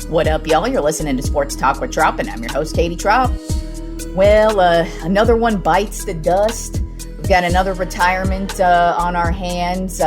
What up, y'all? You're listening to Sports Talk with Tropp, and I'm your host, Katie Tropp. Well, another one bites the dust. We've got another retirement on our hands.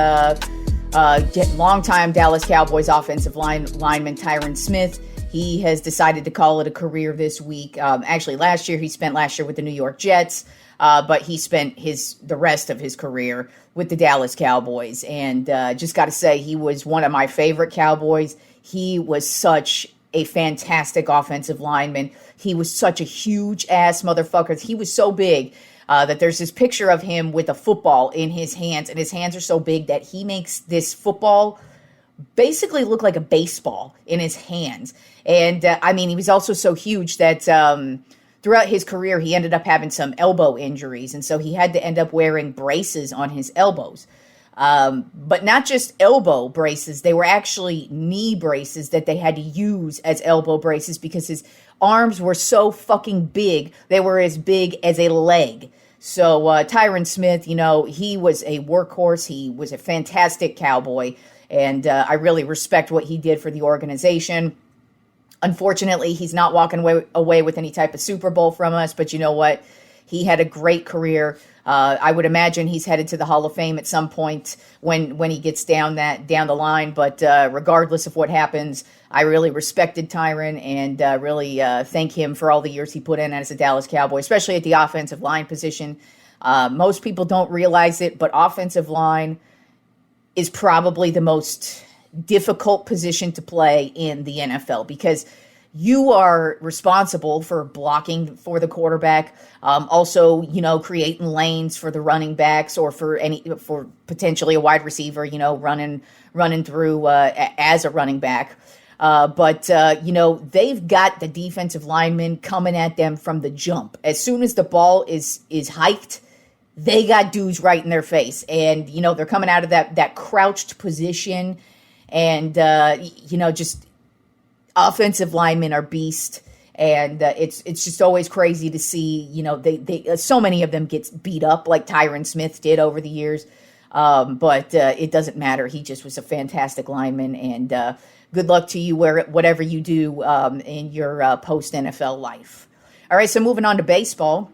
Longtime Dallas Cowboys offensive lineman Tyron Smith. He has decided to call it a career this week. Actually, he spent last year with the New York Jets, but he spent the rest of his career with the Dallas Cowboys. And just got to say, he was one of my favorite Cowboys. He was such a fantastic offensive lineman. He was such a huge-ass motherfucker. He was so big that there's this picture of him with a football in his hands, and his hands are so big that he makes this football basically look like a baseball in his hands. And, he was also so huge that throughout his career, he ended up having some elbow injuries, and so he had to end up wearing braces on his elbows. But not just elbow braces, they were actually knee braces that they had to use as elbow braces because his arms were so fucking big. They were as big as a leg. So Tyron Smith, he was a workhorse. He was a fantastic Cowboy, and I really respect what he did for the organization. Unfortunately, he's not walking away with any type of Super Bowl from us, but you know what? He had a great career. I would imagine he's headed to the Hall of Fame at some point when he gets down the line. But regardless of what happens, I really respected Tyron and really thank him for all the years he put in as a Dallas Cowboy, especially at the offensive line position. Most people don't realize it, but offensive line is probably the most difficult position to play in the NFL because you are responsible for blocking for the quarterback, also, creating lanes for the running backs or for potentially a wide receiver, running through as a running back. But they've got the defensive linemen coming at them from the jump. As soon as the ball is hiked, they got dudes right in their face. And, they're coming out of that crouched position and, just offensive linemen are beasts, and it's just always crazy to see. They so many of them get beat up like Tyron Smith did over the years, but it doesn't matter. He just was a fantastic lineman, and good luck to you whatever you do in your post NFL life. All right, so moving on to baseball.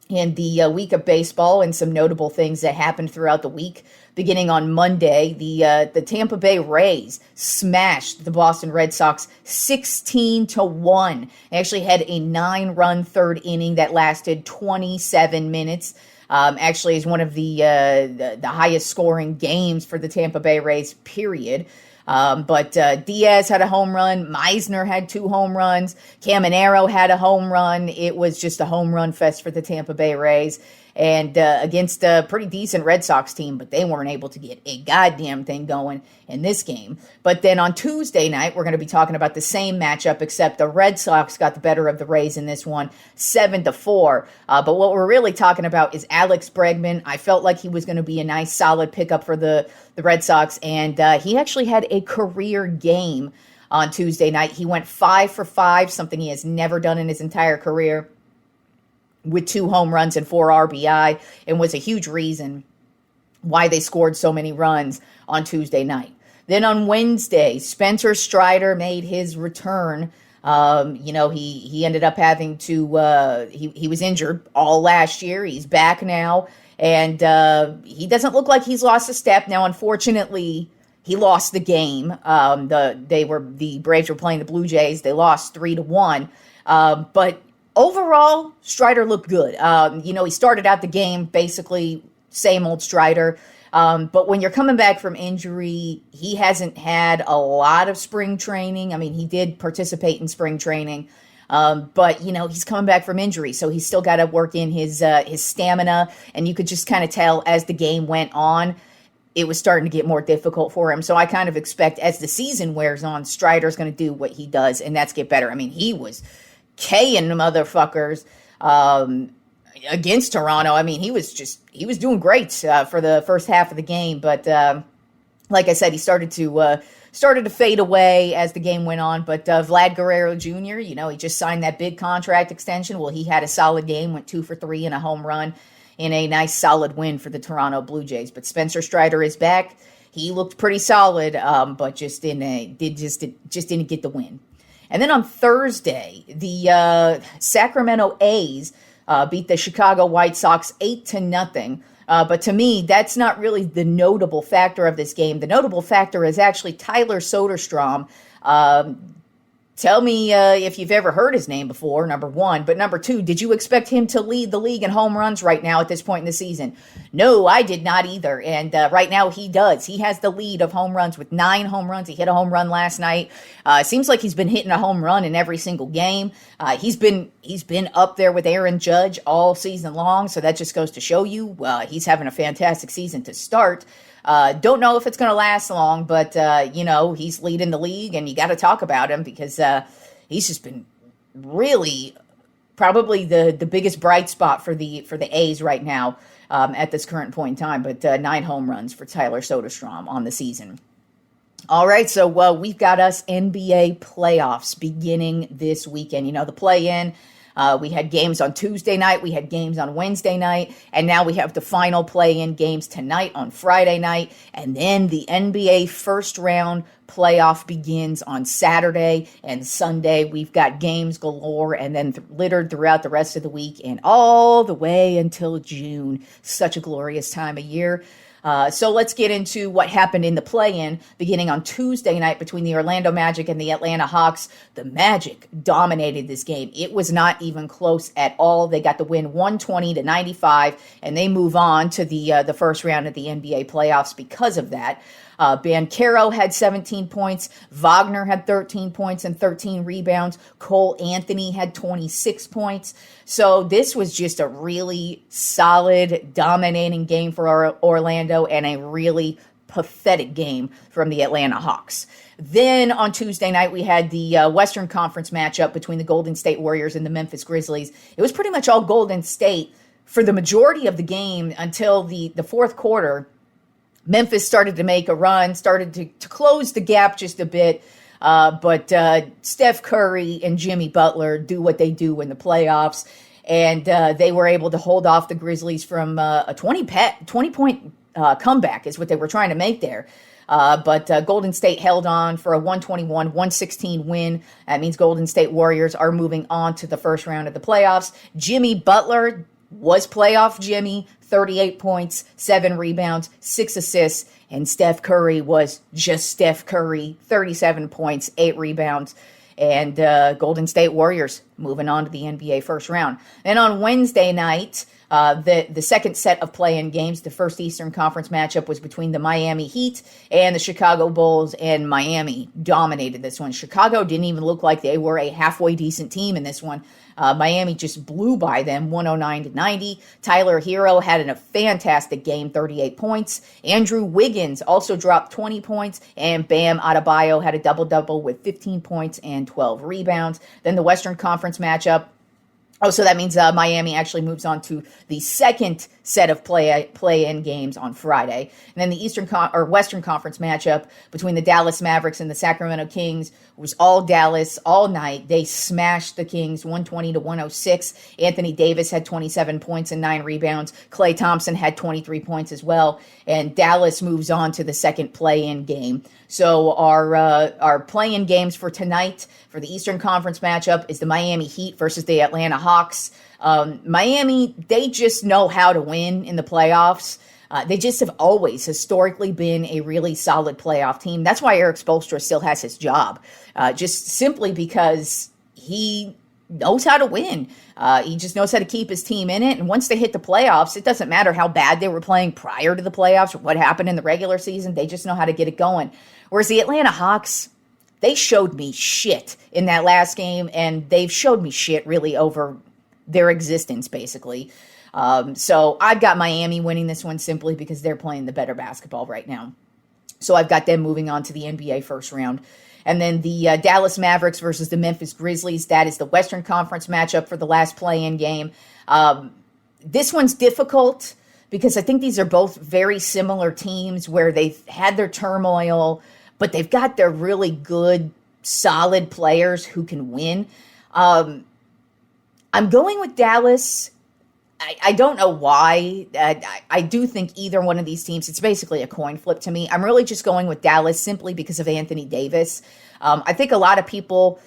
In the week of baseball and some notable things that happened throughout the week. Beginning on Monday, the Tampa Bay Rays smashed the Boston Red Sox 16-1. They actually had a 9-run third inning that lasted 27 minutes. Actually is one of the highest scoring games for the Tampa Bay Rays, period. But Diaz had a home run. Meisner had 2 home runs. Caminero had a home run. It was just a home run fest for the Tampa Bay Rays. And against a pretty decent Red Sox team, but they weren't able to get a goddamn thing going in this game. But then on Tuesday night, we're going to be talking about the same matchup, except the Red Sox got the better of the Rays in this one, 7-4. But what we're really talking about is Alex Bregman. I felt like he was going to be a nice, solid pickup for the Red Sox, and he actually had a career game on Tuesday night. He went 5 for 5, something he has never done in his entire career, with 2 home runs and 4 RBI, and was a huge reason why they scored so many runs on Tuesday night. Then on Wednesday, Spencer Strider made his return. He ended up having to, he was injured all last year. He's back now, and he doesn't look like he's lost a step. Now, unfortunately, he lost the game. The Braves were playing the Blue Jays. They lost 3-1. But overall, Strider looked good. He started out the game basically same old Strider. But when you're coming back from injury, he hasn't had a lot of spring training. I mean, he did participate in spring training, but he's coming back from injury, so he's still got to work in his stamina. And you could just kind of tell as the game went on, it was starting to get more difficult for him. So I kind of expect as the season wears on, Strider's going to do what he does, and that's get better. I mean, he was K-ing motherfuckers against Toronto. I mean, he was doing great for the first half of the game, but like I said, he started to fade away as the game went on. But Vlad Guerrero Jr., he just signed that big contract extension. Well, he had a solid game, went 2 for 3 and a home run in a nice solid win for the Toronto Blue Jays. But Spencer Strider is back. He looked pretty solid, but just didn't get the win. And then on Thursday, the Sacramento A's beat the Chicago White Sox 8-0. But to me, that's not really the notable factor of this game. The notable factor is actually Tyler Soderstrom. Tell me if you've ever heard his name before, number one. But number two, did you expect him to lead the league in home runs right now at this point in the season? No, I did not either. And right now he does. He has the lead of home runs with 9 home runs. He hit a home run last night. Seems like he's been hitting a home run in every single game. He's been up there with Aaron Judge all season long. So that just goes to show you he's having a fantastic season to start. Don't know if it's going to last long, but, he's leading the league, and you got to talk about him because he's just been really probably the biggest bright spot for the A's right now at this current point in time. But 9 home runs for Tyler Soderstrom on the season. All right, so we've got us NBA playoffs beginning this weekend. The play-in. We had games on Tuesday night, we had games on Wednesday night, and now we have the final play-in games tonight on Friday night, and then the NBA first round playoff begins on Saturday and Sunday. We've got games galore and then littered throughout the rest of the week and all the way until June. Such a glorious time of year. So let's get into what happened in the play-in beginning on Tuesday night between the Orlando Magic and the Atlanta Hawks. The Magic dominated this game. It was not even close at all. They got the win 120-95, and they move on to the first round of the NBA playoffs because of that. Banchero had 17 points. Wagner had 13 points and 13 rebounds. Cole Anthony had 26 points. So this was just a really solid, dominating game for Orlando and a really pathetic game from the Atlanta Hawks. Then on Tuesday night, we had the Western Conference matchup between the Golden State Warriors and the Memphis Grizzlies. It was pretty much all Golden State for the majority of the game until the fourth quarter. Memphis started to make a run, started to close the gap just a bit, but Steph Curry and Jimmy Butler do what they do in the playoffs, and they were able to hold off the Grizzlies from a 20-point comeback is what they were trying to make there. But Golden State held on for a 121-116 win. That means Golden State Warriors are moving on to the first round of the playoffs. Jimmy Butler was playoff Jimmy, 38 points, 7 rebounds, 6 assists, and Steph Curry was just Steph Curry, 37 points, 8 rebounds, and Golden State Warriors moving on to the NBA first round. And on Wednesday night, the second set of play-in games, the first Eastern Conference matchup was between the Miami Heat and the Chicago Bulls, and Miami dominated this one. Chicago didn't even look like they were a halfway decent team in this one. Miami just blew by them 109-90. Tyler Hero had a fantastic game, 38 points. Andrew Wiggins also dropped 20 points, and Bam Adebayo had a double-double with 15 points and 12 rebounds. Then the Western Conference matchup. Oh, so that means Miami actually moves on to the second set of play-in games on Friday. And then the Western Conference matchup between the Dallas Mavericks and the Sacramento Kings was all Dallas all night. They smashed the Kings 120-106. Anthony Davis had 27 points and 9 rebounds. Klay Thompson had 23 points as well. And Dallas moves on to the second play-in game. So our play-in games for tonight for the Eastern Conference matchup is the Miami Heat versus the Atlanta Hawks. Miami, they just know how to win in the playoffs. They just have always historically been a really solid playoff team. That's why Eric Spoelstra still has his job, just simply because he knows how to win. He just knows how to keep his team in it. And once they hit the playoffs, it doesn't matter how bad they were playing prior to the playoffs or what happened in the regular season. They just know how to get it going. Whereas the Atlanta Hawks, they showed me shit in that last game, and they've showed me shit really over their existence, basically. So I've got Miami winning this one simply because they're playing the better basketball right now. So I've got them moving on to the NBA first round. And then the Dallas Mavericks versus the Memphis Grizzlies. That is the Western Conference matchup for the last play-in game. This one's difficult because I think these are both very similar teams where they've had their turmoil, but they've got their really good, solid players who can win. I'm going with Dallas. I don't know why. I do think either one of these teams, it's basically a coin flip to me. I'm really just going with Dallas simply because of Anthony Davis. I think a lot of people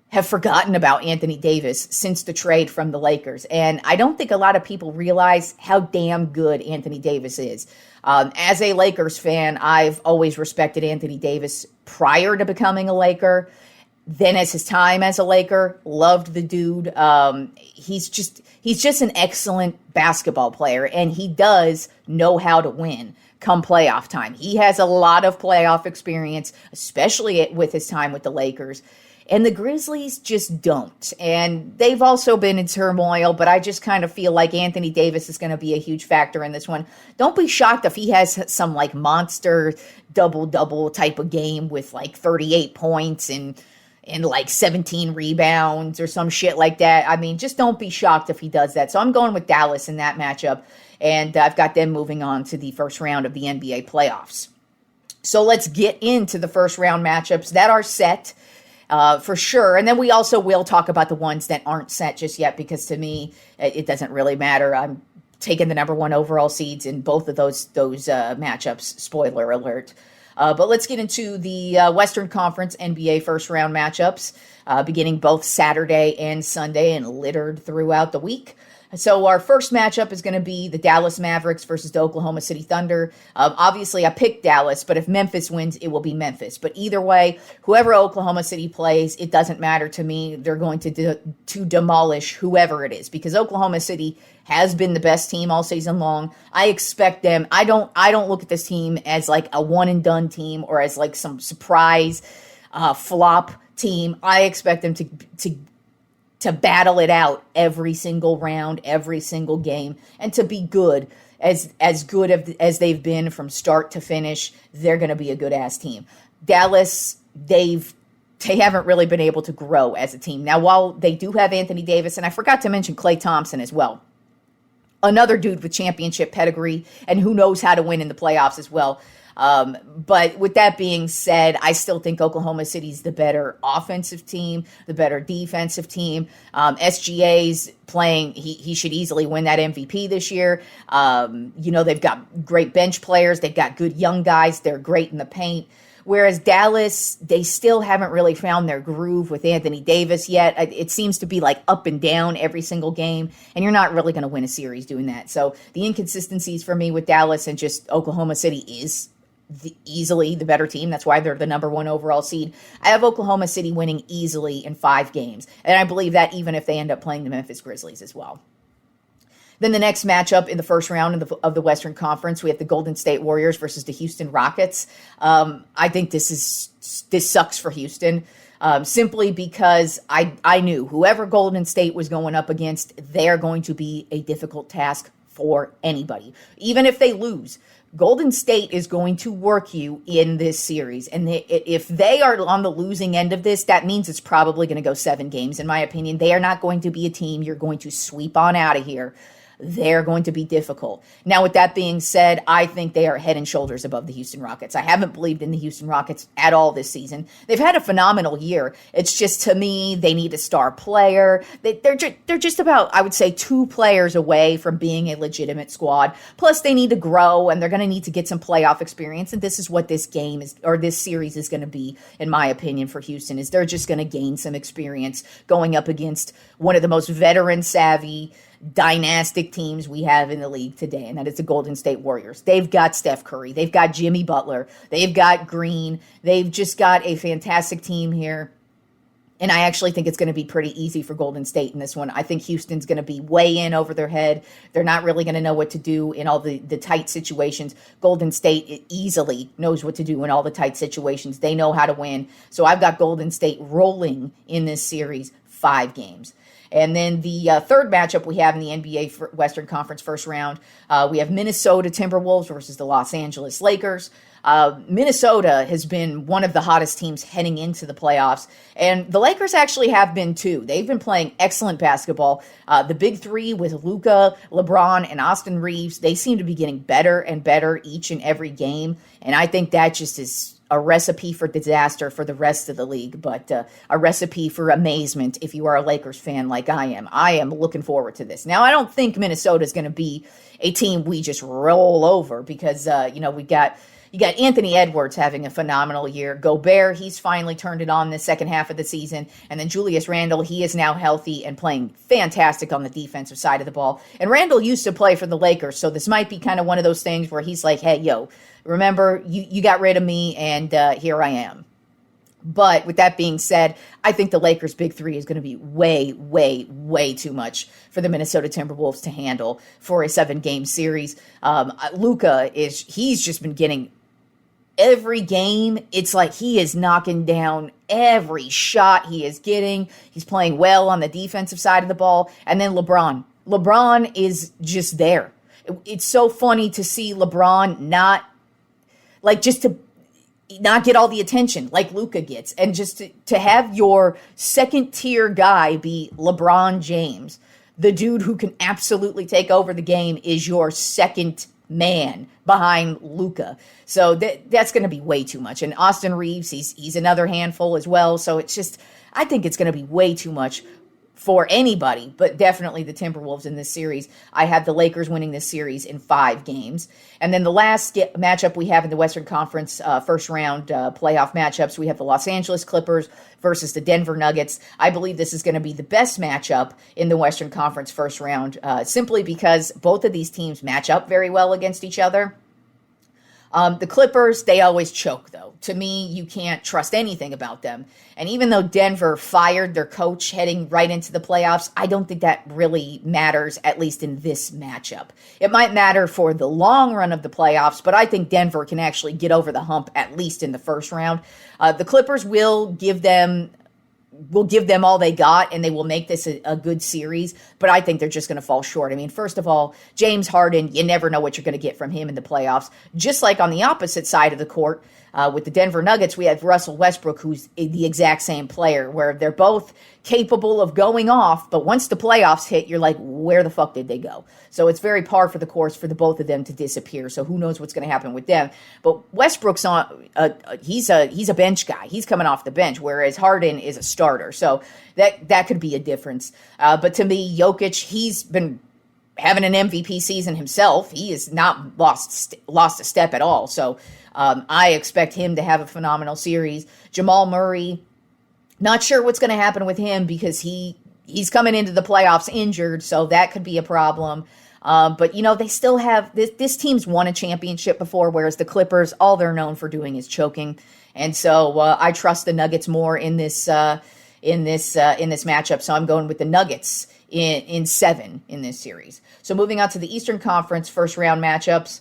have forgotten about Anthony Davis since the trade from the Lakers. And I don't think a lot of people realize how damn good Anthony Davis is. As a Lakers fan, I've always respected Anthony Davis prior to becoming a Laker. Then as his time as a Laker, loved the dude. He's just an excellent basketball player, and he does know how to win come playoff time. He has a lot of playoff experience, especially with his time with the Lakers. And the Grizzlies just don't. And they've also been in turmoil, but I just kind of feel like Anthony Davis is going to be a huge factor in this one. Don't be shocked if he has some like monster double-double type of game with like 38 points and like 17 rebounds or some shit like that. I mean, just don't be shocked if he does that. So I'm going with Dallas in that matchup, and I've got them moving on to the first round of the NBA playoffs. So let's get into the first round matchups that are set. For sure. And then we also will talk about the ones that aren't set just yet, because to me, it doesn't really matter. I'm taking the number one overall seeds in both of those matchups. Spoiler alert. But let's get into the Western Conference NBA first round matchups, beginning both Saturday and Sunday and littered throughout the week. So our first matchup is going to be the Dallas Mavericks versus the Oklahoma City Thunder. Obviously, I picked Dallas, but if Memphis wins, it will be Memphis. But either way, whoever Oklahoma City plays, it doesn't matter to me. They're going to demolish whoever it is, because Oklahoma City has been the best team all season long. I expect them. I don't look at this team as like a one and done team or as like some surprise flop team. I expect them to battle it out every single round, every single game, and to be good, as good as they've been from start to finish. They're going to be a good-ass team. Dallas, they haven't really been able to grow as a team. Now, while they do have Anthony Davis, and I forgot to mention Klay Thompson as well, another dude with championship pedigree and who knows how to win in the playoffs as well. But with that being said, I still think Oklahoma City's the better offensive team, the better defensive team. SGA's playing, he should easily win that MVP this year. They've got great bench players. They've got good young guys. They're great in the paint. Whereas Dallas, they still haven't really found their groove with Anthony Davis yet. It seems to be like up and down every single game, and you're not really going to win a series doing that. So the inconsistencies for me with Dallas and just Oklahoma City is easily the better team. That's why they're the number one overall seed. I have Oklahoma City winning easily in 5 games, and I believe that even if they end up playing the Memphis Grizzlies as well. Then the next matchup in the first round of the Western Conference, we have the Golden State Warriors versus the Houston Rockets. I think this sucks for Houston, simply because I knew whoever Golden State was going up against, they're going to be a difficult task for anybody. Even if they lose, Golden State is going to work you in this series. And if they are on the losing end of this, that means it's probably going to go 7 games, in my opinion. They are not going to be a team you're going to sweep on out of here. They're going to be difficult. Now, with that being said, I think they are head and shoulders above the Houston Rockets. I haven't believed in the Houston Rockets at all this season. They've had a phenomenal year. It's just, to me, they need a star player. They're just about, I would say, 2 players away from being a legitimate squad. Plus, they need to grow, and they're going to need to get some playoff experience. And this is what this game is, or this series is going to be, in my opinion, for Houston, is they're just going to gain some experience going up against one of the most veteran-savvy, dynastic teams we have in the league today, and that is the Golden State Warriors. They've got Steph Curry. They've got Jimmy Butler. They've got Green. They've just got a fantastic team here, and I actually think it's going to be pretty easy for Golden State in this one. I think Houston's going to be way in over their head. They're not really going to know what to do in all the tight situations. Golden State easily knows what to do in all the tight situations. They know how to win. So I've got Golden State rolling in this series 5 games. And then the third matchup we have in the NBA Western Conference first round, we have Minnesota Timberwolves versus the Los Angeles Lakers. Minnesota has been one of the hottest teams heading into the playoffs, and the Lakers actually have been too. They've been playing excellent basketball. The big 3 with Luka, LeBron, and Austin Reeves, they seem to be getting better and better each and every game, and I think that just is a recipe for disaster for the rest of the league, but a recipe for amazement if you are a Lakers fan like I am. I am looking forward to this. Now, I don't think Minnesota is going to be a team we just roll over because, we got You got Anthony Edwards having a phenomenal year. Gobert, he's finally turned it on the second half of the season. And then Julius Randle, he is now healthy and playing fantastic on the defensive side of the ball. And Randle used to play for the Lakers, so this might be kind of one of those things where he's like, hey, yo, remember, you got rid of me, and here I am. But with that being said, I think the Lakers' big three is going to be way, way, way too much for the Minnesota Timberwolves to handle for a 7-game series. Luka he's just been getting every game. It's like he is knocking down every shot he is getting. He's playing well on the defensive side of the ball. And then LeBron. LeBron is just there. It's so funny to see LeBron not get all the attention like Luka gets, and just to have your second tier guy be LeBron James, the dude who can absolutely take over the game, is your second man behind Luka. So that's going to be way too much. And Austin Reeves, he's another handful as well. So I think it's going to be way too much for anybody, but definitely the Timberwolves in this series. I have the Lakers winning this series in 5 games. And then the last matchup we have in the Western Conference first round playoff matchups, we have the Los Angeles Clippers versus the Denver Nuggets. I believe this is going to be the best matchup in the Western Conference first round, simply because both of these teams match up very well against each other. The Clippers, they always choke, though. To me, you can't trust anything about them. And even though Denver fired their coach heading right into the playoffs, I don't think that really matters, at least in this matchup. It might matter for the long run of the playoffs, but I think Denver can actually get over the hump, at least in the first round. The Clippers will give them all they got, and they will make this a good series, but I think they're just going to fall short. I mean, first of all, James Harden, you never know what you're going to get from him in the playoffs. Just like on the opposite side of the court, with the Denver Nuggets, we have Russell Westbrook, who's the exact same player, where they're both capable of going off, but once the playoffs hit, you're like, where the fuck did they go? So it's very par for the course for the both of them to disappear. So who knows what's going to happen with them? But Westbrook's he's a bench guy. He's coming off the bench, whereas Harden is a starter. So that could be a difference. But to me, Jokic, he's been having an MVP season himself. He has not lost a step at all. So I expect him to have a phenomenal series. Jamal Murray, not sure what's going to happen with him because he's coming into the playoffs injured, so that could be a problem. But, they still have this team's won a championship before, whereas the Clippers, all they're known for doing is choking. And so I trust the Nuggets more in this matchup. So I'm going with the Nuggets in 7 in this series. So moving on to the Eastern Conference first round matchups.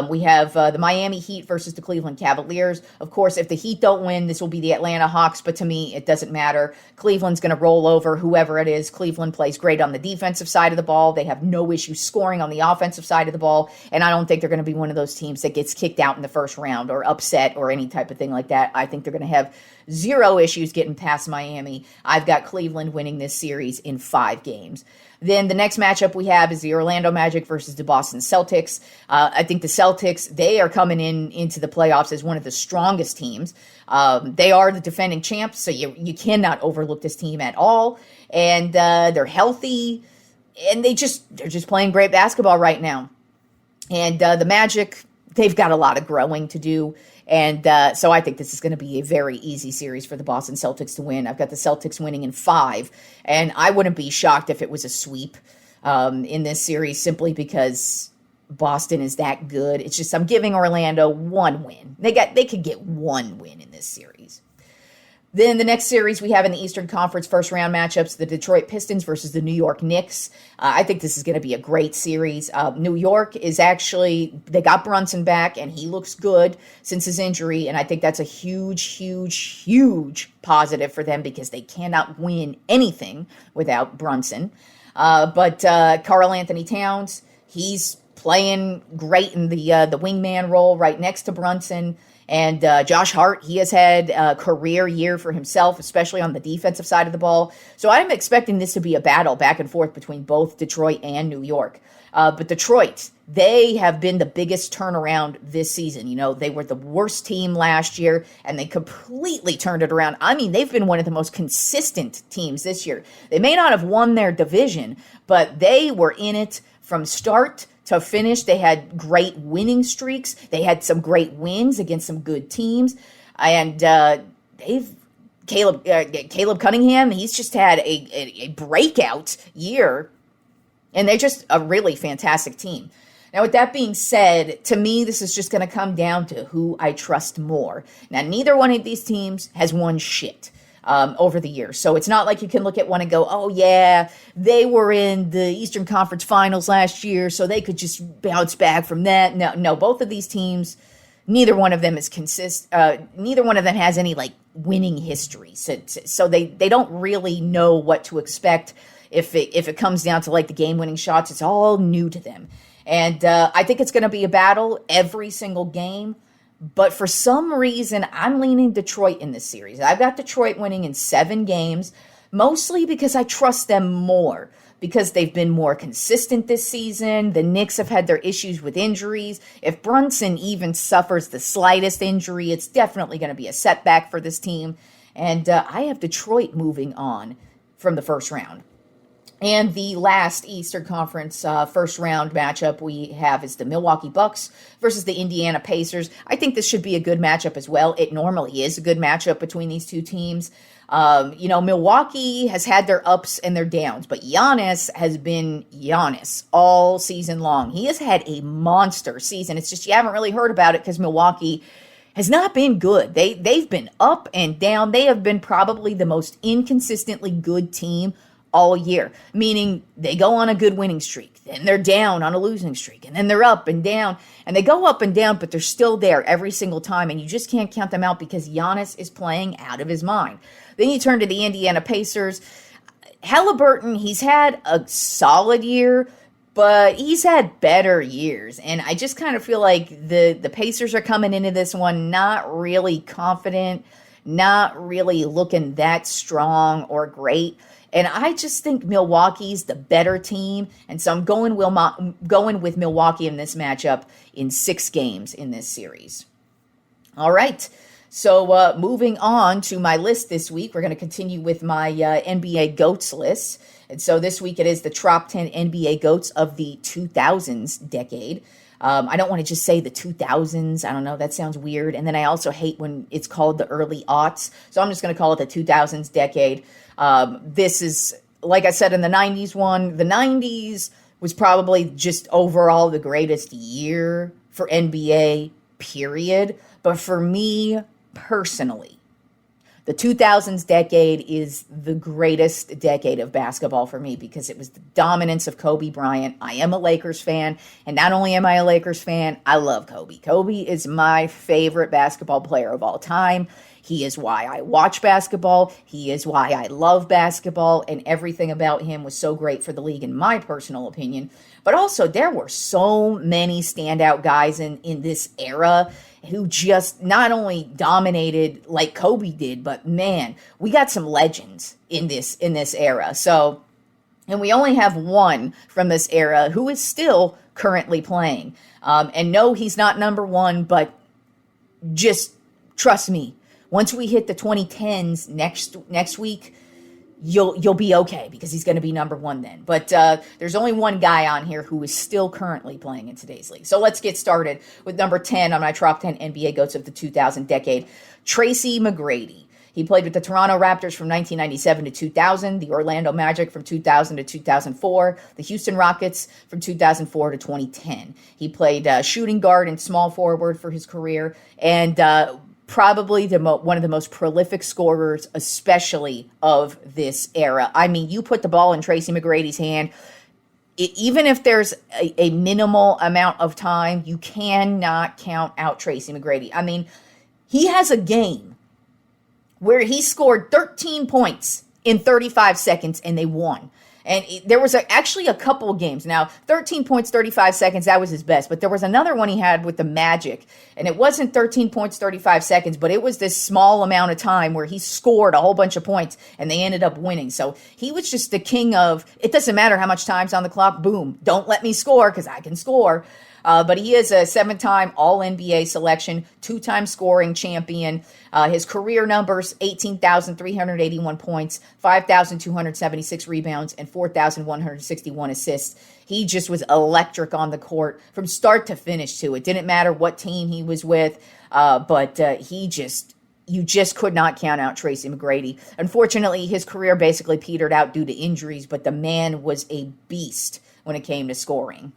We have the Miami Heat versus the Cleveland Cavaliers. Of course, if the Heat don't win, this will be the Atlanta Hawks, but to me, it doesn't matter. Cleveland's going to roll over whoever it is. Cleveland plays great on the defensive side of the ball. They have no issue scoring on the offensive side of the ball, and I don't think they're going to be one of those teams that gets kicked out in the first round or upset or any type of thing like that. I think they're going to have zero issues getting past Miami. I've got Cleveland winning this series in 5 games. Then the next matchup we have is the Orlando Magic versus the Boston Celtics. I think the Celtics, they are coming into the playoffs as one of the strongest teams. They are the defending champs, so you cannot overlook this team at all. And they're healthy, and they're just playing great basketball right now. And the Magic, they've got a lot of growing to do. And so I think this is going to be a very easy series for the Boston Celtics to win. I've got the Celtics winning in 5, and I wouldn't be shocked if it was a sweep in this series simply because Boston is that good. It's just I'm giving Orlando 1 win. They could get 1 win in this series. Then the next series we have in the Eastern Conference first round matchups, the Detroit Pistons versus the New York Knicks. I think this is going to be a great series. New York is they got Brunson back, and he looks good since his injury, and I think that's a huge, huge, huge positive for them because they cannot win anything without Brunson. But Karl Anthony Towns, he's playing great in the wingman role right next to Brunson. And Josh Hart, he has had a career year for himself, especially on the defensive side of the ball. So I'm expecting this to be a battle back and forth between both Detroit and New York. But Detroit, they have been the biggest turnaround this season. They were the worst team last year, and they completely turned it around. I mean, they've been one of the most consistent teams this year. They may not have won their division, but they were in it from start to finish. They had great winning streaks. They had some great wins against some good teams. And Caleb Cunningham, he's just had a breakout year. And they're just a really fantastic team. Now, with that being said, to me, this is just going to come down to who I trust more. Now, neither one of these teams has won shit over the years. So it's not like you can look at one and go, oh, yeah, they were in the Eastern Conference Finals last year, so they could just bounce back from that. No, both of these teams, neither one of them is neither one of them has any, like, winning history. So they don't really know what to expect. If it comes down to, like, the game-winning shots, it's all new to them. And I think it's going to be a battle every single game. But for some reason, I'm leaning Detroit in this series. I've got Detroit winning in 7 games, mostly because I trust them more, because they've been more consistent this season. The Knicks have had their issues with injuries. If Brunson even suffers the slightest injury, it's definitely going to be a setback for this team. And I have Detroit moving on from the first round. And the last Eastern Conference first round matchup we have is the Milwaukee Bucks versus the Indiana Pacers. I think this should be a good matchup as well. It normally is a good matchup between these two teams. Milwaukee has had their ups and their downs, but Giannis has been Giannis all season long. He has had a monster season. It's just you haven't really heard about it because Milwaukee has not been good. They've been up and down. They have been probably the most inconsistently good team all year, meaning they go on a good winning streak, then they're down on a losing streak, and then they're up and down, and they go up and down, but they're still there every single time, and you just can't count them out because Giannis is playing out of his mind. Then you turn to the Indiana Pacers. Halliburton, he's had a solid year, but he's had better years, and I just kind of feel like the Pacers are coming into this one not really confident, not really looking that strong or great. And I just think Milwaukee's the better team. And so I'm going with Milwaukee in this matchup in 6 games in this series. All right. So moving on to my list this week, we're going to continue with my NBA GOATS list. And so this week it is the Tropp 10 NBA GOATS of the 2000s decade. I don't want to just say the 2000s. I don't know. That sounds weird. And then I also hate when it's called the early aughts. So I'm just going to call it the 2000s decade. This is, like I said, in the 90s one. The 90s was probably just overall the greatest year for NBA, period. But for me personally, the 2000s decade is the greatest decade of basketball for me because it was the dominance of Kobe Bryant. I am a Lakers fan, and not only am I a Lakers fan, I love Kobe. Kobe is my favorite basketball player of all time. He is why I watch basketball. He is why I love basketball, and everything about him was so great for the league, in my personal opinion. But also, there were so many standout guys in this era who just not only dominated like Kobe did, but man, we got some legends in this era. So, and we only have one from this era who is still currently playing. And no, he's not number one, but just trust me, once we hit the 2010s next week, you'll be okay because he's going to be number one then. But there's only one guy on here who is still currently playing in today's league. So let's get started with number 10 on my Tropp 10 NBA GOATs of the 2000 decade, Tracy McGrady. He played with the Toronto Raptors from 1997 to 2000, the Orlando Magic from 2000 to 2004, the Houston Rockets from 2004 to 2010. He played shooting guard and small forward for his career, and probably one of the most prolific scorers, especially of this era. I mean, you put the ball in Tracy McGrady's hand, even if there's a minimal amount of time, you cannot count out Tracy McGrady. I mean, he has a game where he scored 13 points in 35 seconds and they won. And there was actually a couple of games. Now, 13 points, 35 seconds, that was his best. But there was another one he had with the Magic. And it wasn't 13 points, 35 seconds, but it was this small amount of time where he scored a whole bunch of points and they ended up winning. So he was just the king of, it doesn't matter how much time's on the clock, boom, don't let me score because I can score. But he is a 7-time All-NBA selection, 2-time scoring champion. His career numbers, 18,381 points, 5,276 rebounds, and 4,161 assists. He just was electric on the court from start to finish, too. It didn't matter what team he was with, but you just could not count out Tracy McGrady. Unfortunately, his career basically petered out due to injuries, but the man was a beast when it came to scoring.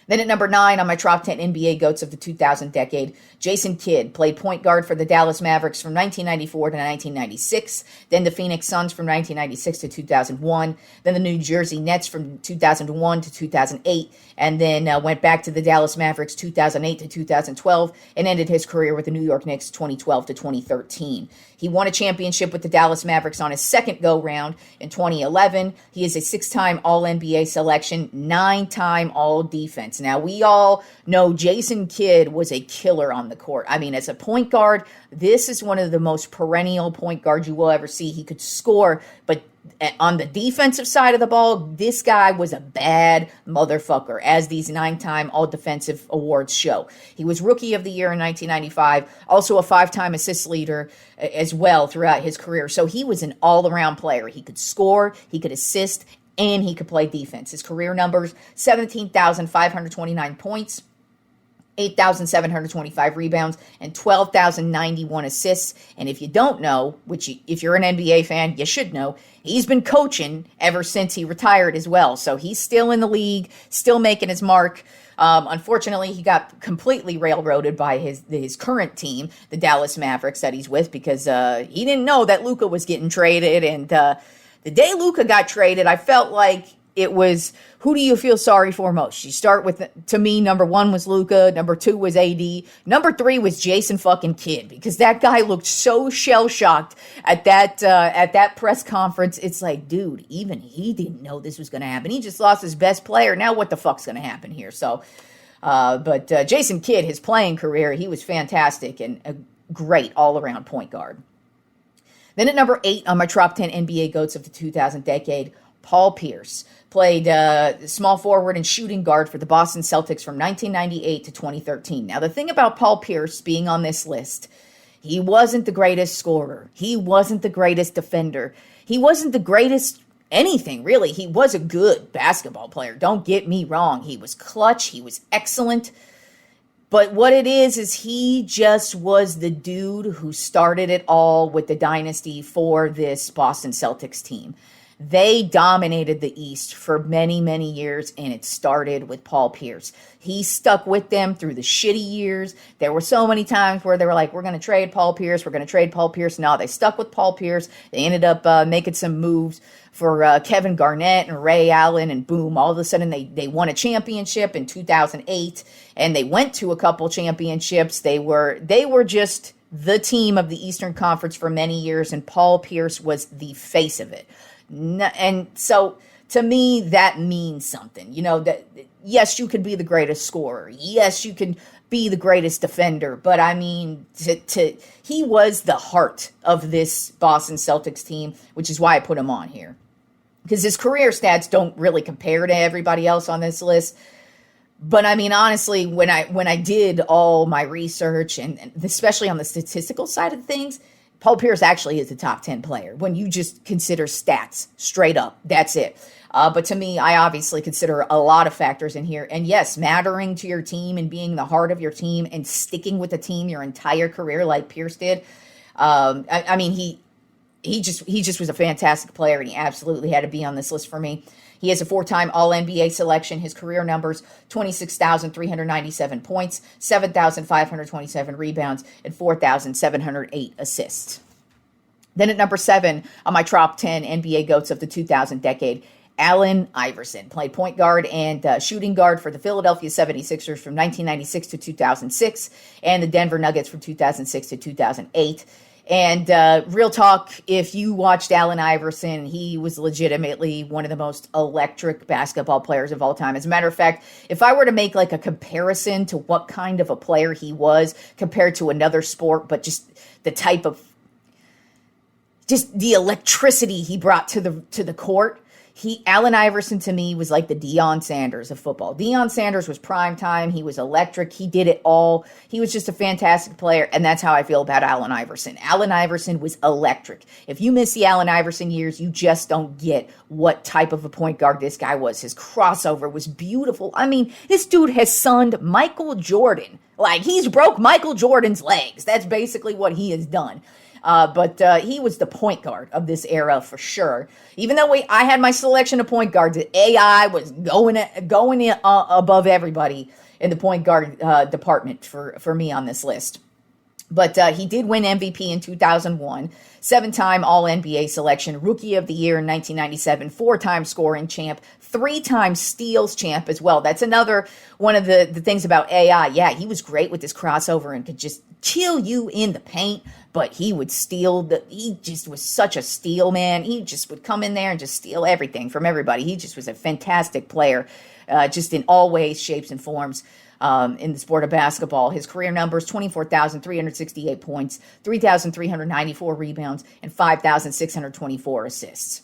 Then at number 9 on my top 10 NBA GOATs of the 2000 decade, Jason Kidd played point guard for the Dallas Mavericks from 1994 to 1996, then the Phoenix Suns from 1996 to 2001, then the New Jersey Nets from 2001 to 2008, and then went back to the Dallas Mavericks 2008 to 2012, and ended his career with the New York Knicks 2012 to 2013. He won a championship with the Dallas Mavericks on his second go-round in 2011. He is a 6-time All-NBA selection, 9-time All-Defense. Now, we all know Jason Kidd was a killer on the court. I mean, as a point guard, this is one of the most perennial point guards you will ever see. He could score, but on the defensive side of the ball, this guy was a bad motherfucker, as these 9-time All-Defensive awards show. He was Rookie of the Year in 1995, also a 5-time assist leader as well throughout his career. So he was an all-around player. He could score, he could assist, and he could play defense. His career numbers, 17,529 points, 8,725 rebounds, and 12,091 assists. And if you don't know, which if you're an NBA fan, you should know, he's been coaching ever since he retired as well. So he's still in the league, still making his mark. Unfortunately, he got completely railroaded by his current team, the Dallas Mavericks, that he's with, because he didn't know that Luka was getting traded. And the day Luka got traded, I felt like it was, who do you feel sorry for most? You start with, to me, number 1 was Luka, number 2 was AD, number 3 was Jason fucking Kidd, because that guy looked so shell-shocked at that press conference. It's like, dude, even he didn't know this was going to happen. He just lost his best player. Now what the fuck's going to happen here? So, but Jason Kidd, his playing career, he was fantastic and a great all-around point guard. Then at number 8 on my top 10 NBA GOATs of the 2000 decade, Paul Pierce played small forward and shooting guard for the Boston Celtics from 1998 to 2013. Now, the thing about Paul Pierce being on this list, he wasn't the greatest scorer. He wasn't the greatest defender. He wasn't the greatest anything, really. He was a good basketball player. Don't get me wrong. He was clutch. He was excellent. But what it is he just was the dude who started it all with the dynasty for this Boston Celtics team. They dominated the East for many, many years, and it started with Paul Pierce. He stuck with them through the shitty years. There were so many times where they were like, we're going to trade Paul Pierce, we're going to trade Paul Pierce. No, they stuck with Paul Pierce. They ended up making some moves for Kevin Garnett and Ray Allen, and boom, all of a sudden they won a championship in 2008, and they went to a couple championships. They were just the team of the Eastern Conference for many years, and Paul Pierce was the face of it. And so to me, that means something. You know, that yes, you could be the greatest scorer. Yes, you can be the greatest defender. But I mean, he was the heart of this Boston Celtics team, which is why I put him on here. Because his career stats don't really compare to everybody else on this list. But I mean, honestly, when I did all my research, and especially on the statistical side of things, Paul Pierce actually is a top 10 player when you just consider stats straight up. That's it. But to me, I obviously consider a lot of factors in here. And yes, mattering to your team and being the heart of your team and sticking with the team your entire career like Pierce did. I mean, he just was a fantastic player, and he absolutely had to be on this list for me. He is a 4-time All-NBA selection. His career numbers, 26,397 points, 7,527 rebounds, and 4,708 assists. Then at number 7 on my top 10 NBA GOATs of the 2000 decade, Allen Iverson played point guard and shooting guard for the Philadelphia 76ers from 1996 to 2006, and the Denver Nuggets from 2006 to 2008. And real talk, if you watched Allen Iverson, he was legitimately one of the most electric basketball players of all time. As a matter of fact, if I were to make like a comparison to what kind of a player he was compared to another sport, but just the type of, just the electricity he brought to the court, Allen Iverson to me was like the Deion Sanders of football. Deion Sanders was prime time. He was electric. He did it all. He was just a fantastic player, and that's how I feel about Allen Iverson. Allen Iverson was electric. If you miss the Allen Iverson years, you just don't get what type of a point guard this guy was. His crossover was beautiful. I mean, this dude has sunned Michael Jordan. Like, he's broke Michael Jordan's legs. That's basically what he has done. But he was the point guard of this era for sure. Even though I had my selection of point guards, AI was going above everybody in the point guard department for me on this list. But he did win MVP in 2001, 7-time All-NBA selection, Rookie of the Year in 1997, 4-time scoring champ, 3-time steals champ as well. That's another one of the things about AI. Yeah, he was great with his crossover and could just kill you in the paint, but he would steal. He just was such a steal, man. He just would come in there and just steal everything from everybody. He just was a fantastic player, just in all ways, shapes, and forms. In the sport of basketball. His career numbers, 24,368 points, 3,394 rebounds, and 5,624 assists.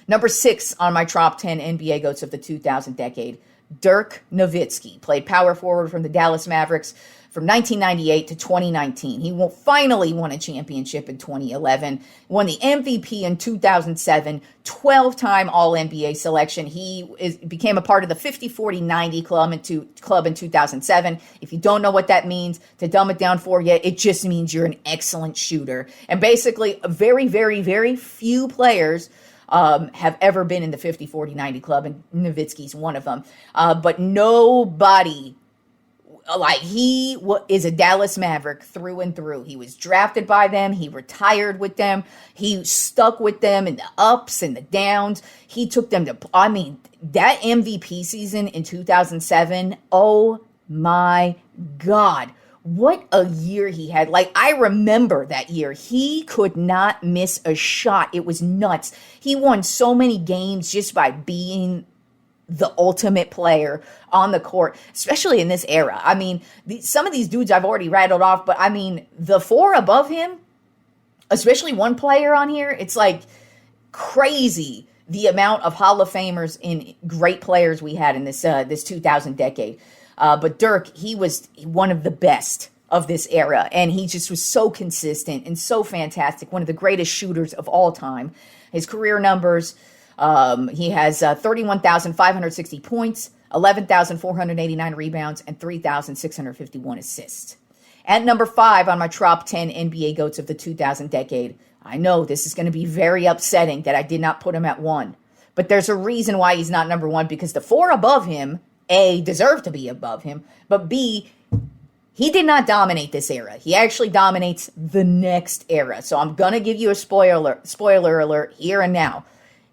Number 6 on my top 10 NBA GOATs of the 2000 decade, Dirk Nowitzki. Played power forward from the Dallas Mavericks from 1998 to 2019. He finally won a championship in 2011, won the MVP in 2007, 12-time All-NBA selection. He became a part of the 50-40-90 club in 2007. If you don't know what that means, to dumb it down for you, it just means you're an excellent shooter. And basically, very, very, very few players have ever been in the 50-40-90 club, and Nowitzki's one of them. But nobody... Like, he is a Dallas Maverick through and through. He was drafted by them. He retired with them. He stuck with them in the ups and the downs. He took them to, I mean, that MVP season in 2007, oh my God. What a year he had. Like, I remember that year. He could not miss a shot. It was nuts. He won so many games just by being the ultimate player on the court, especially in this era. I mean, some of these dudes I've already rattled off, but I mean, the 4 above him, especially one player on here, it's like crazy the amount of Hall of Famers and great players we had in this 2000 decade. But Dirk, he was one of the best of this era, and he just was so consistent and so fantastic, one of the greatest shooters of all time. His career numbers, he has 31,560 points, 11,489 rebounds, and 3,651 assists. At number 5 on my top 10 NBA GOATs of the 2000 decade, I know this is going to be very upsetting that I did not put him at 1. But there's a reason why he's not number 1, because the 4 above him, A, deserve to be above him, but B, he did not dominate this era. He actually dominates the next era. So I'm going to give you a spoiler alert here and now.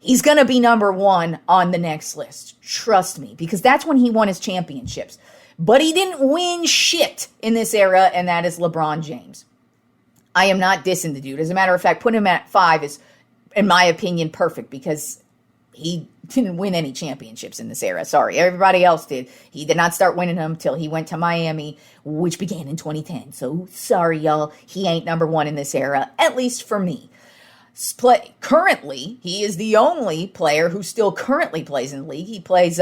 He's going to be number 1 on the next list. Trust me, because that's when he won his championships. But he didn't win shit in this era, and that is LeBron James. I am not dissing the dude. As a matter of fact, putting him at 5 is, in my opinion, perfect, because he didn't win any championships in this era. Sorry, everybody else did. He did not start winning them until he went to Miami, which began in 2010. So sorry, y'all. He ain't number 1 in this era, at least for me. Currently, he is the only player who still currently plays in the league. He plays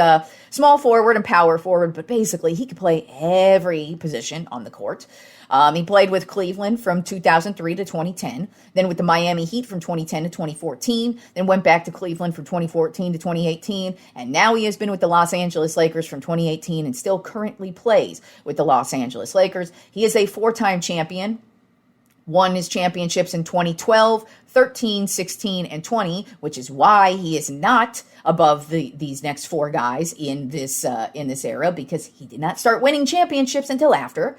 small forward and power forward, but basically he could play every position on the court. He played with Cleveland from 2003 to 2010, then with the Miami Heat from 2010 to 2014, then went back to Cleveland from 2014 to 2018, and now he has been with the Los Angeles Lakers from 2018 and still currently plays with the Los Angeles Lakers. He is a 4-time champion. Won his championships in 2012, 13, 16, and 20, which is why he is not above these next 4 guys in this era, because he did not start winning championships until after.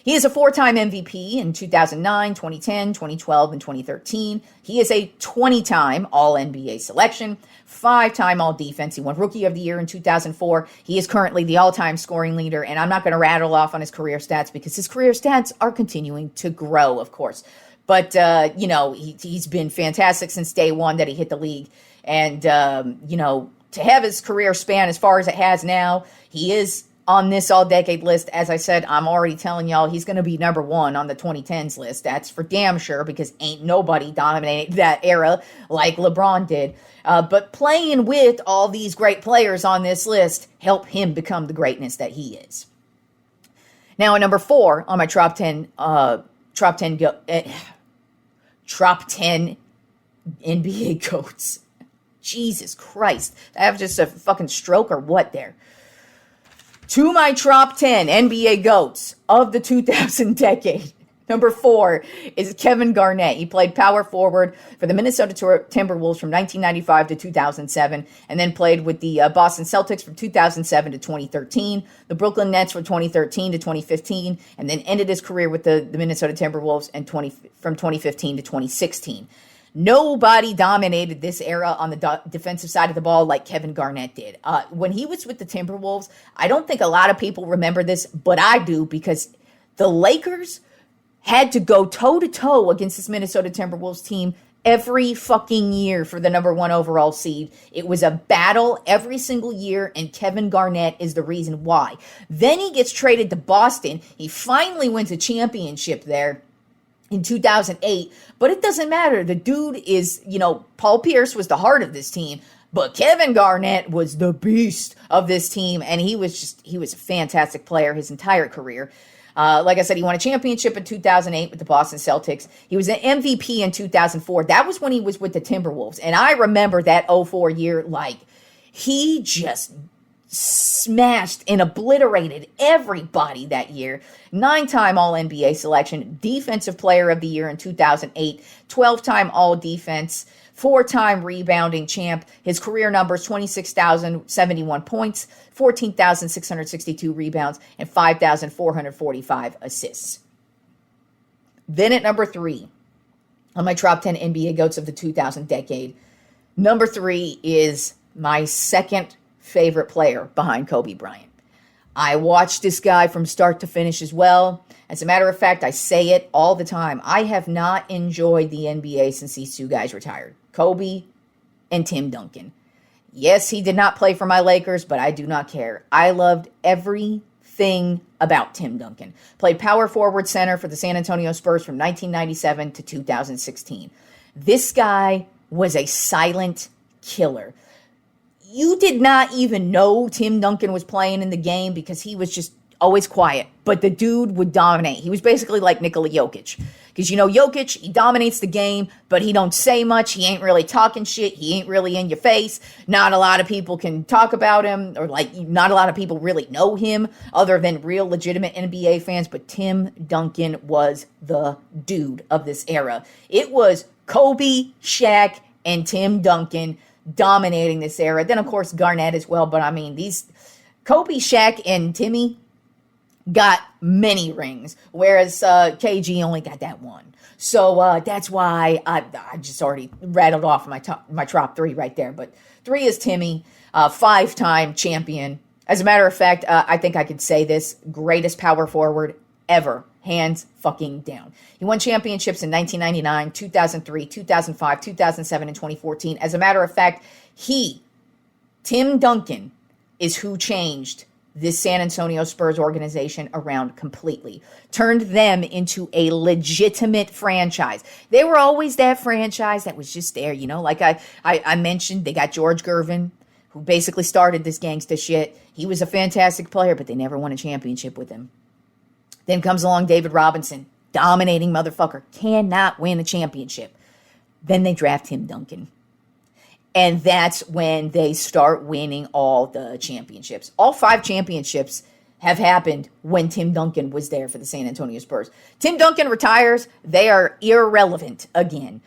He is a 4-time MVP in 2009, 2010, 2012, and 2013. He is a 20-time All-NBA selection, 5-time All-Defense. He won Rookie of the Year in 2004. He is currently the all-time scoring leader, and I'm not going to rattle off on his career stats because his career stats are continuing to grow, of course. But, he's been fantastic since day one that he hit the league. And, to have his career span as far as it has now, he is on this all-decade list. As I said, I'm already telling y'all he's going to be number one on the 2010s list. That's for damn sure, because ain't nobody dominated that era like LeBron did. But playing with all these great players on this list help him become the greatness that he is. Now, at number 4 on my Trop 10 NBA GOATs. Jesus Christ. I have just a fucking stroke or what there? To my Trop 10 NBA GOATs of the 2000 decade. Number 4 is Kevin Garnett. He played power forward for the Minnesota Timberwolves from 1995 to 2007, and then played with the Boston Celtics from 2007 to 2013, the Brooklyn Nets from 2013 to 2015, and then ended his career with the Minnesota Timberwolves from 2015 to 2016. Nobody dominated this era on the defensive side of the ball like Kevin Garnett did. When he was with the Timberwolves, I don't think a lot of people remember this, but I do, because the Lakers had to go toe-to-toe against this Minnesota Timberwolves team every fucking year for the number 1 overall seed. It was a battle every single year, and Kevin Garnett is the reason why. Then he gets traded to Boston. He finally wins a championship there in 2008, but it doesn't matter. The dude is, Paul Pierce was the heart of this team, but Kevin Garnett was the beast of this team, and he was a fantastic player his entire career. Like I said, he won a championship in 2008 with the Boston Celtics. He was an MVP in 2004. That was when he was with the Timberwolves. And I remember that 2004 year, he just smashed and obliterated everybody that year. 9-time All-NBA selection, Defensive Player of the Year in 2008, 12-time All-Defense, 4-time rebounding champ. His career numbers: 26,071 points, 14,662 rebounds, and 5,445 assists. Then at number 3, on my Trop 10 NBA GOATs of the 2000 decade, number 3 is my second favorite player behind Kobe Bryant. I watched this guy from start to finish as well. As a matter of fact, I say it all the time. I have not enjoyed the NBA since these two guys retired, Kobe and Tim Duncan. Yes, he did not play for my Lakers, but I do not care. I loved everything about Tim Duncan. Played power forward center for the San Antonio Spurs from 1997 to 2016. This guy was a silent killer. You did not even know Tim Duncan was playing in the game because he was just always quiet. But the dude would dominate. He was basically like Nikola Jokic. Because, Jokic, he dominates the game, but he don't say much. He ain't really talking shit. He ain't really in your face. Not a lot of people can talk about him, or not a lot of people really know him other than real legitimate NBA fans. But Tim Duncan was the dude of this era. It was Kobe, Shaq, and Tim Duncan dominating this era. Then, of course, Garnett as well. But, these Kobe, Shaq, and Timmy got many rings, whereas KG only got that one. So that's why I just already rattled off my top 3 right there. But 3 is Timmy, 5-time champion. As a matter of fact, I think I could say this: greatest power forward ever, hands fucking down. He won championships in 1999, 2003, 2005, 2007, and 2014. As a matter of fact, Tim Duncan, is who changed this San Antonio Spurs organization around completely. Turned them into a legitimate franchise. They were always that franchise that was just there, like I mentioned, they got George Gervin, who basically started this gangsta shit. He was a fantastic player, but they never won a championship with him. Then comes along David Robinson, dominating motherfucker, cannot win a championship. Then they draft Tim Duncan. And that's when they start winning all the championships. All 5 championships have happened when Tim Duncan was there for the San Antonio Spurs. Tim Duncan retires, they are irrelevant again.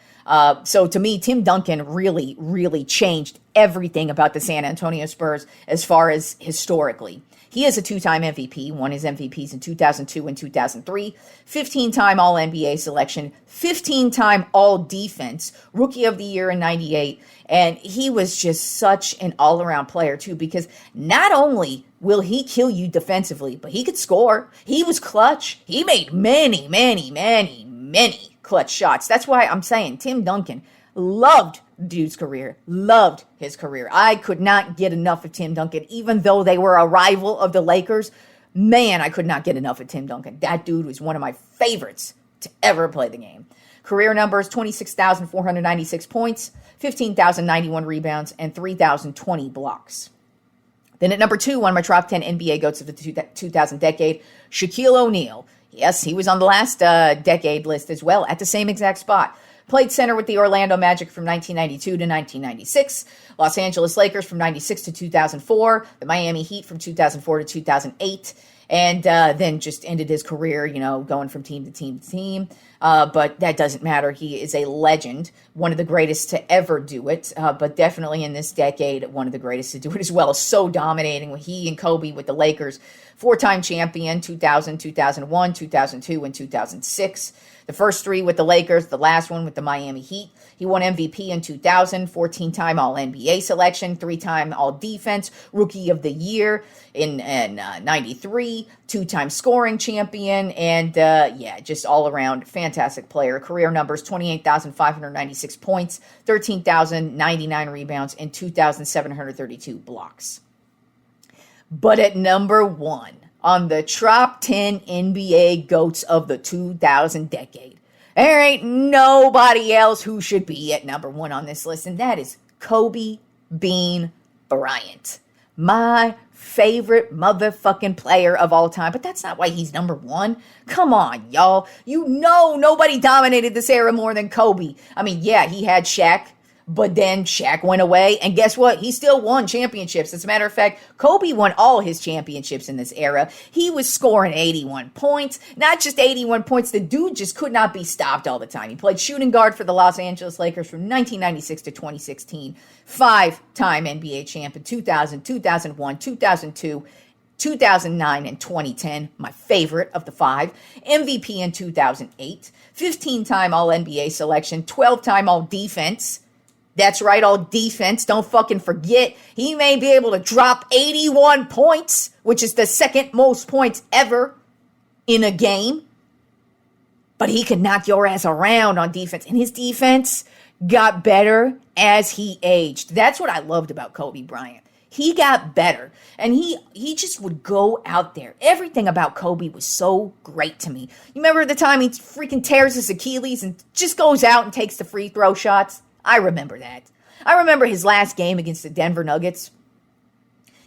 So to me, Tim Duncan really, really changed everything about the San Antonio Spurs as far as historically. He is a 2-time MVP, won his MVPs in 2002 and 2003, 15-time All-NBA selection, 15-time All-Defense, Rookie of the Year in 98, and he was just such an all-around player too, because not only will he kill you defensively, but he could score. He was clutch. He made many, many, many, many clutch shots. That's why I'm saying Tim Duncan, Loved dude's career. Loved his career. I could not get enough of Tim Duncan, even though they were a rival of the Lakers. Man, I could not get enough of Tim Duncan. That dude was one of my favorites to ever play the game. Career numbers, 26,496 points, 15,091 rebounds, and 3,020 blocks. Then at number 2 on my top 10 NBA GOATs of the 2000 decade, Shaquille O'Neal. Yes, he was on the last decade list as well, at the same exact spot. Played center with the Orlando Magic from 1992 to 1996, Los Angeles Lakers from 96 to 2004, the Miami Heat from 2004 to 2008, and then just ended his career, going from team to team to team. But that doesn't matter. He is a legend, one of the greatest to ever do it, but definitely in this decade, one of the greatest to do it as well. So dominating with he and Kobe with the Lakers, 4-time champion, 2000, 2001, 2002, and 2006. The first 3 with the Lakers, the last one with the Miami Heat. He won MVP in 2000, 14-time All-NBA selection, 3-time All-Defense, Rookie of the Year in 93, 2-time scoring champion, and just all-around fantastic player. Career numbers, 28,596 points, 13,099 rebounds, and 2,732 blocks. But at number 1, on the top 10 NBA GOATs of the 2000 decade, there ain't nobody else who should be at number 1 on this list, and that is Kobe Bean Bryant. My favorite motherfucking player of all time, but that's not why he's number 1. Come on, y'all. Nobody dominated this era more than Kobe. I mean, yeah, he had Shaq, but then Shaq went away, and guess what? He still won championships. As a matter of fact, Kobe won all his championships in this era. He was scoring 81 points. Not just 81 points. The dude just could not be stopped all the time. He played shooting guard for the Los Angeles Lakers from 1996 to 2016. 5-time NBA champ in 2000, 2001, 2002, 2009, and 2010, my favorite of the 5. MVP in 2008. 15-time All-NBA selection. 12-time All-Defense. That's right, all defense. Don't fucking forget. He may be able to drop 81 points, which is the second most points ever in a game. But he can knock your ass around on defense. And his defense got better as he aged. That's what I loved about Kobe Bryant. He got better. And he just would go out there. Everything about Kobe was so great to me. You remember the time he freaking tears his Achilles and just goes out and takes the free throw shots? I remember that. I remember his last game against the Denver Nuggets.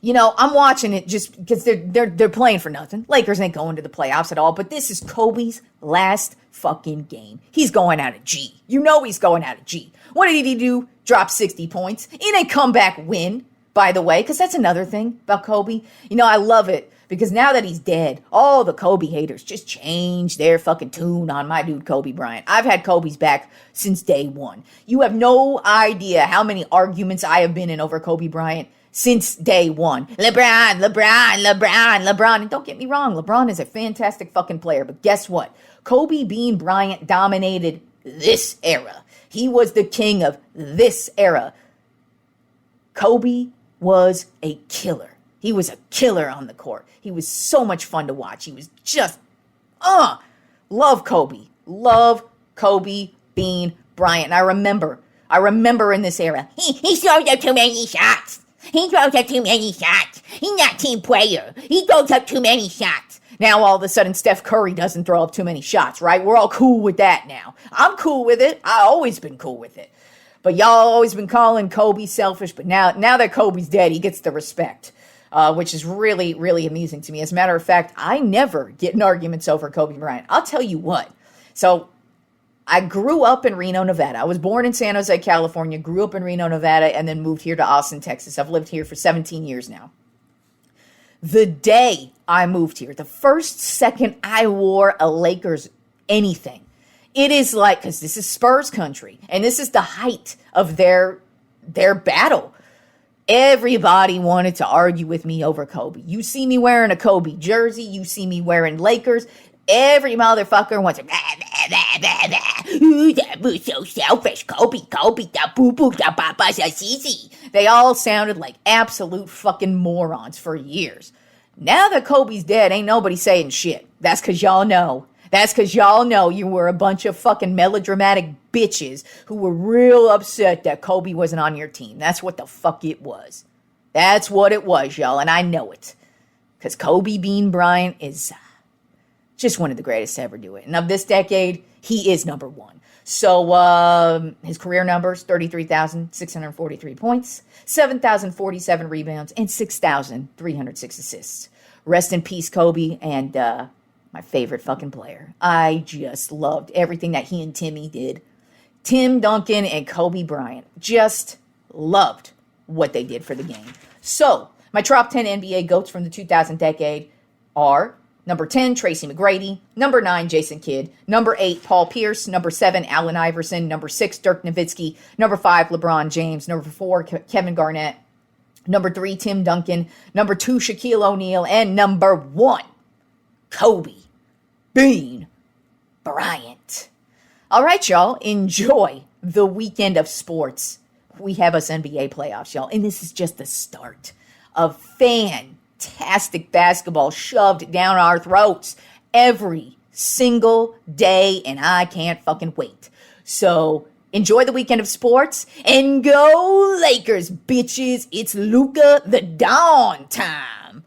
I'm watching it just because they're playing for nothing. Lakers ain't going to the playoffs at all, but this is Kobe's last fucking game. He's going out of G. He's going out of G. What did he do? Drop 60 points in a comeback win, by the way, because that's another thing about Kobe. I love it. Because now that he's dead, all the Kobe haters just changed their fucking tune on my dude Kobe Bryant. I've had Kobe's back since day one. You have no idea how many arguments I have been in over Kobe Bryant since day one. LeBron. And don't get me wrong, LeBron is a fantastic fucking player. But guess what? Kobe Bean Bryant dominated this era. He was the king of this era. Kobe was a killer. He was a killer on the court. He was so much fun to watch. He was just, love Kobe. Love Kobe Bean Bryant. And I remember in this era, he throws up too many shots. He's not a team player. He throws up too many shots. Now all of a sudden Steph Curry doesn't throw up too many shots, right? We're all cool with that now. I'm cool with it. I've always been cool with it. But y'all always been calling Kobe selfish. But now that Kobe's dead, he gets the respect. Which is really, really amusing to me. As a matter of fact, I never get in arguments over Kobe Bryant. I'll tell you what. So I grew up in Reno, Nevada. I was born in San Jose, California, grew up in Reno, Nevada, and then moved here to Austin, Texas. I've lived here for 17 years now. The day I moved here, the first second I wore a Lakers anything, it is like, because this is Spurs country, and this is the height of their battle. Everybody wanted to argue with me over Kobe. You see me wearing a Kobe jersey. You see me wearing Lakers. Every motherfucker wants to, ooh, that was so selfish. Kobe, da boo-boo, da papa, da sisi. They all sounded like absolute fucking morons for years. Now that Kobe's dead, ain't nobody saying shit. That's because y'all know That's because y'all know you were a bunch of fucking melodramatic bitches who were real upset that Kobe wasn't on your team. That's what the fuck it was. That's what it was, y'all, and I know it. Because Kobe Bean Bryant is just one of the greatest to ever do it. And of this decade, he is number one. So his career numbers, 33,643 points, 7,047 rebounds, and 6,306 assists. Rest in peace, Kobe, and my favorite fucking player. I just loved everything that he and Timmy did. Tim Duncan and Kobe Bryant. Just loved what they did for the game. So, my top 10 NBA GOATs from the 2000 decade are number 10, Tracy McGrady. Number 9, Jason Kidd. Number 8, Paul Pierce. Number 7, Allen Iverson. Number 6, Dirk Nowitzki. Number 5, LeBron James. Number 4, Kevin Garnett. Number 3, Tim Duncan. Number 2, Shaquille O'Neal. And number 1, Kobe Bean Bryant. All right, y'all. Enjoy the weekend of sports. We have us NBA playoffs, y'all. And this is just the start of fantastic basketball shoved down our throats every single day, and I can't fucking wait. So enjoy the weekend of sports and go Lakers, bitches. It's Luka the Dawn time.